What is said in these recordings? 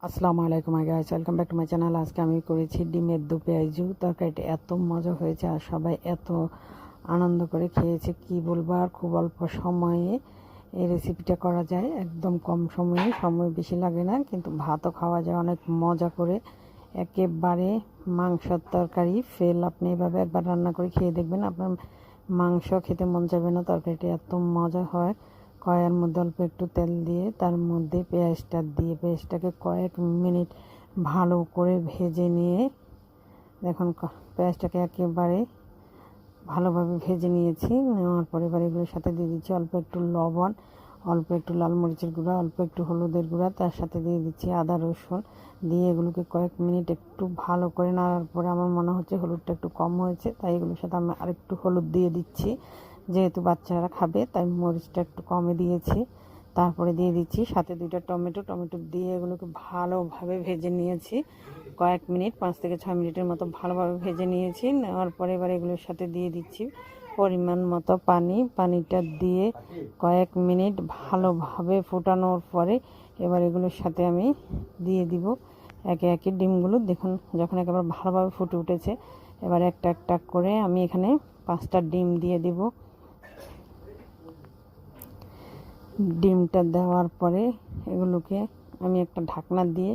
আসসালামু আলাইকুম guys, welcome back to my channel. আজকে আমি করেছি ডিমের দো পেঁয়াজু তরকারিটা। এত মজা হয়েছে আর সবাই এত আনন্দ করে খেয়েছে কি বলবো। আর খুব অল্প সময়ে এই রেসিপিটা করা যায়, একদম কম সময়ে, সময় বেশি লাগে না, কিন্তু ভাতও খাওয়া যায় অনেক মজা করে। একেবারে মাংসের তরকারি ফেল। আপনি এভাবে একবার রান্না করে খেয়ে দেখবেন, আপনার মাংস খেতে মন যাবে না। তরকারিটা এত মজা হয়। কড়াইয়ের মধ্যে অল্প একটু তেল দিয়ে তার মধ্যে পেঁয়াজটা দিয়ে পেঁয়াজটাকে কয়েক মিনিট ভালো করে ভেজে নিয়ে, দেখুন পেঁয়াজটাকে একেবারে ভালোভাবে ভেজে নিয়েছি। নেওয়ার পরে এবার এগুলোর সাথে দিয়ে দিচ্ছি অল্প একটু লবণ, অল্প একটু লাল মরিচের গুঁড়া, অল্প একটু হলুদের গুঁড়া, তার সাথে দিয়ে দিচ্ছি আদা রসুন। দিয়ে এগুলোকে কয়েক মিনিট একটু ভালো করে নাড়ার পরে আমার মনে হচ্ছে হলুদটা একটু কম হয়েছে, তাই এগুলোর সাথে আমি আরেকটু হলুদ দিয়ে দিচ্ছি। যেহেতু বাচ্চারা খাবে তাই মরিচটা একটু কমে দিয়েছি। তারপরে দিয়ে দিচ্ছি সাথে 2টা টমেটো দিয়ে এগুলোকে ভালোভাবে ভেজে নিয়েছি কয়েক মিনিট, 5 থেকে 6 মিনিটের মতো ভালোভাবে ভেজে নিয়েছি। নেওয়ার পরে এবার এগুলোর সাথে দিয়ে দিচ্ছি পরিমাণ মতো পানিটা দিয়ে কয়েক মিনিট ভালোভাবে ফোটানোর পরে এবার এগুলোর সাথে আমি দিয়ে দিব একে একে ডিমগুলো। দেখুন যখন একেবারে ভালোভাবে ফুটে উঠেছে, এবার একটা একটা করে আমি এখানে 5টা ডিম দিয়ে দিব। ডিমটা দেওয়ার পরে এগুলোকে আমি একটা ঢাকনা দিয়ে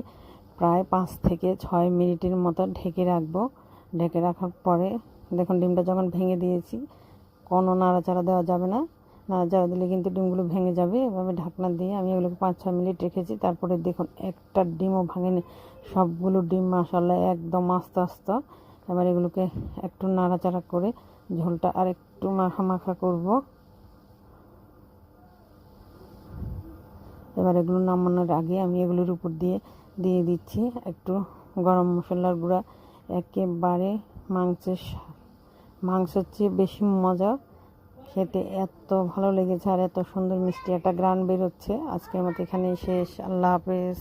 প্রায় 5 থেকে 6 মিনিটের মতো ঢেকে রাখবো। ঢেকে রাখার পরে দেখুন ডিমটা যখন ভেঙে দিয়েছি, কোনো নাড়াচাড়া দেওয়া যাবে না, নাড়াচাড়া দিলে কিন্তু ডিমগুলো ভেঙে যাবে। এভাবে ঢাকনা দিয়ে আমি এগুলোকে 5-6 মিনিট রেখেছি। তারপরে দেখুন একটা ডিমও ভাঙেনি, সবগুলো ডিম মাশাআল্লাহ একদম আস্তে আস্তে। এবার এগুলোকে একটু নাড়াচাড়া করে ঝোলটা আর একটু মাখা মাখা করব। এবার এগুলো নামানোর আগে আমি এগুলোর উপর দিয়ে দিচ্ছি একটু গরম মশলার গুঁড়া। একেবারে মাংসের চেয়ে বেশি মজা খেতে, এত ভালো লেগেছে আর এত সুন্দর মিষ্টি একটা গ্রান বেরোচ্ছে। আজকের মতো এখানেই শেষ। আল্লাহ হাফেজ।